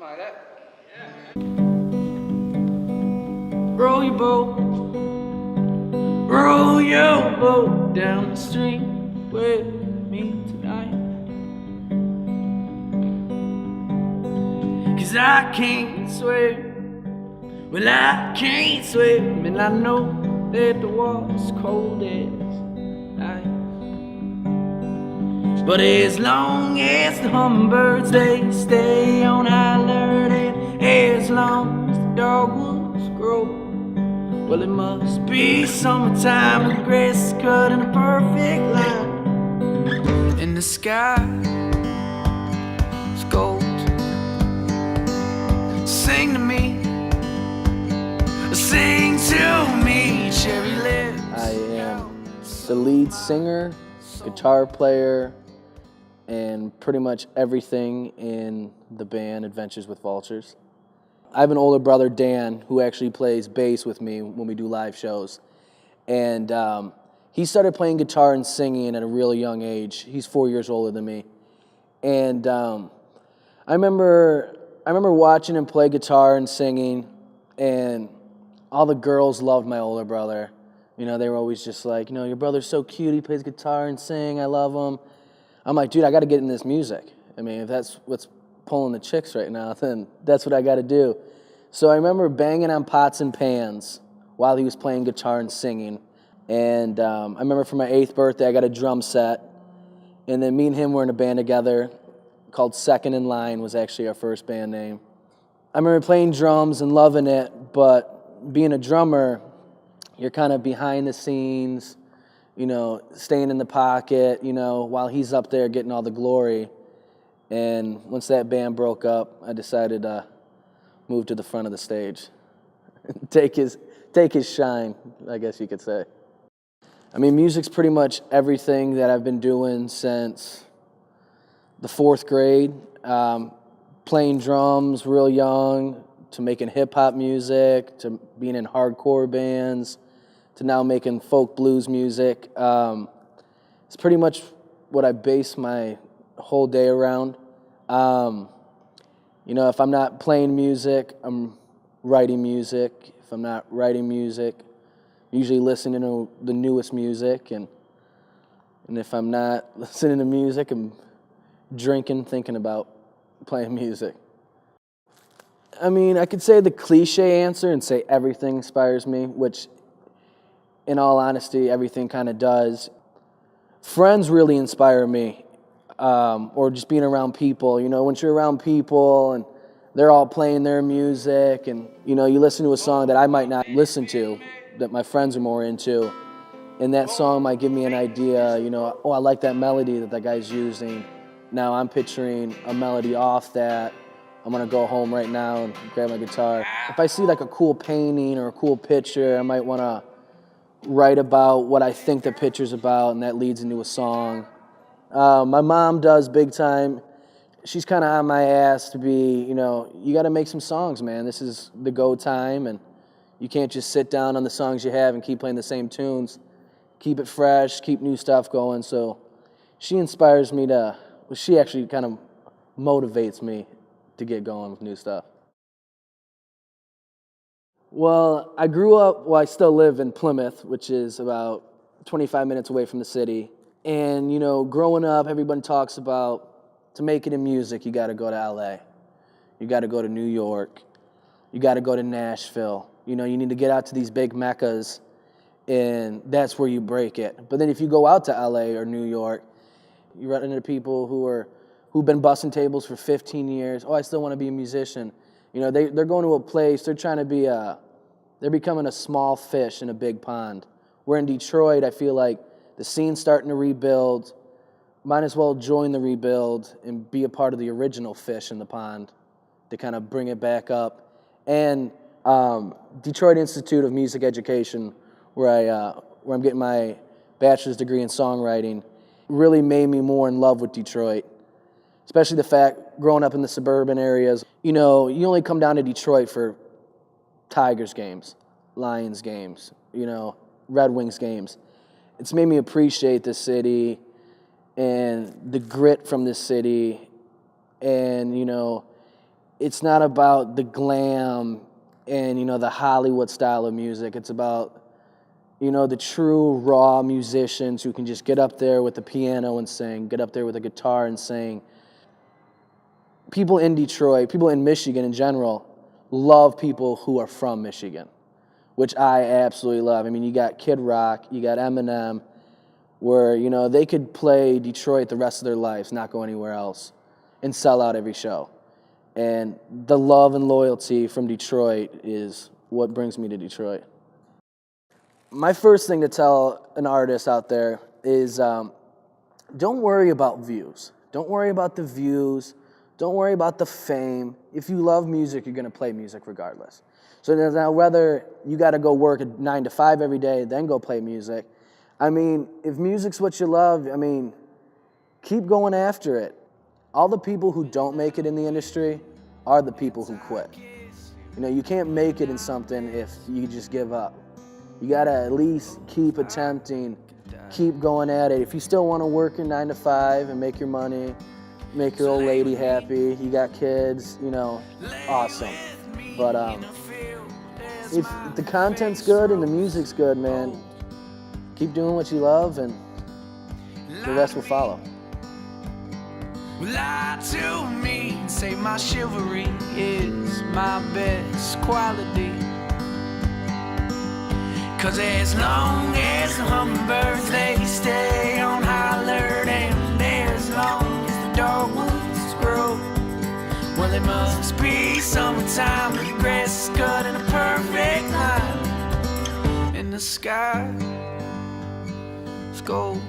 like that. Yeah. Roll your boat, roll your boat down the stream with me tonight. 'Cause I can't swim, well I can't swim, and I know that the water's cold as ice. But as long as the hummingbirds they stay on high alert, and as long as the dogwoods grow, well, it must be summertime and the grass is cut in a perfect line. And the sky is gold. Sing to me, sing to me, cherry lips. I am the lead singer, guitar player, and pretty much everything in the band Adventures with Vultures. I have an older brother, Dan, who actually plays bass with me when we do live shows. And he started playing guitar and singing at a really young age. He's 4 years older than me. And I remember watching him play guitar and singing, and all the girls loved my older brother. You know, they were always just like, you know, your brother's so cute, he plays guitar and sing, I love him. I'm like, dude, I got to get in this music. I mean, if that's what's pulling the chicks right now, then that's what I got to do. So I remember banging on pots and pans while he was playing guitar and singing. And I remember for my 8th birthday, I got a drum set. And then me and him were in a band together called Second in Line, was actually our first band name. I remember playing drums and loving it, but being a drummer, you're kind of behind the scenes, you know, staying in the pocket, you know, while he's up there getting all the glory. And once that band broke up, I decided to move to the front of the stage, take his shine, I guess you could say. I mean, music's pretty much everything that I've been doing since the 4th grade, playing drums real young, to making hip-hop music, to being in hardcore bands, to now making folk blues music. It's pretty much what I base my whole day around. You know, if I'm not playing music, I'm writing music. If I'm not writing music, I'm usually listening to the newest music. And if I'm not listening to music, I'm drinking, thinking about playing music. I mean, I could say the cliche answer and say everything inspires me, which in all honesty, everything kind of does. Friends really inspire me, or just being around people. You know, once you're around people and they're all playing their music, and, you know, you listen to a song that I might not listen to, that my friends are more into, and that song might give me an idea, you know, oh, I like that melody that guy's using. Now I'm picturing a melody off that. I'm going to go home right now and grab my guitar. If I see like a cool painting or a cool picture, I might want to write about what I think the picture's about, and that leads into a song. My mom does big time. She's kind of on my ass to be, you know, you got to make some songs, man. This is the go time, and you can't just sit down on the songs you have and keep playing the same tunes. Keep it fresh, keep new stuff going. So she inspires me to, well, she actually kind of motivates me to get going with new stuff. Well, I grew up, well, I still live in Plymouth, which is about 25 minutes away from the city. And, you know, growing up, everybody talks about, to make it in music, you got to go to LA. You got to go to New York. You got to go to Nashville. You know, you need to get out to these big meccas, and that's where you break it. But then if you go out to LA or New York, you run into people who've been bussing tables for 15 years. Oh, I still want to be a musician. You know, they're going to a place, they're trying to be they're becoming a small fish in a big pond. Where in Detroit, I feel like the scene's starting to rebuild. Might as well join the rebuild and be a part of the original fish in the pond to kind of bring it back up. And Detroit Institute of Music Education, where I'm getting my bachelor's degree in songwriting, really made me more in love with Detroit. Especially the fact, growing up in the suburban areas, you know, you only come down to Detroit for Tigers games, Lions games, you know, Red Wings games. It's made me appreciate this city and the grit from this city. And, you know, it's not about the glam and, you know, the Hollywood style of music. It's about, you know, the true raw musicians who can just get up there with the piano and sing, get up there with a guitar and sing. People in Detroit, people in Michigan in general, love people who are from Michigan, which I absolutely love. I mean, you got Kid Rock, you got Eminem, where, you know, they could play Detroit the rest of their lives, not go anywhere else, and sell out every show. And the love and loyalty from Detroit is what brings me to Detroit. My first thing to tell an artist out there is don't worry about views. Don't worry about the views. Don't worry about the fame. If you love music, you're going to play music regardless. So now whether you got to go work a 9 to 5 every day, then go play music, I mean, if music's what you love, I mean, keep going after it. All the people who don't make it in the industry are the people who quit. You know, you can't make it in something if you just give up. You gotta at least keep attempting, keep going at it. If you still wanna work your 9 to 5 and make your money, make your old lady happy, you got kids, you know, awesome. But if the content's good and the music's good, man, keep doing what you love and the rest will follow. Lie to me and say my chivalry is my best quality. 'Cause as long as the hummingbirds they stay on high alert, and as long as the dogwoods grow, well, it must be summertime, the grass is cut in a perfect line, and the sky is gold.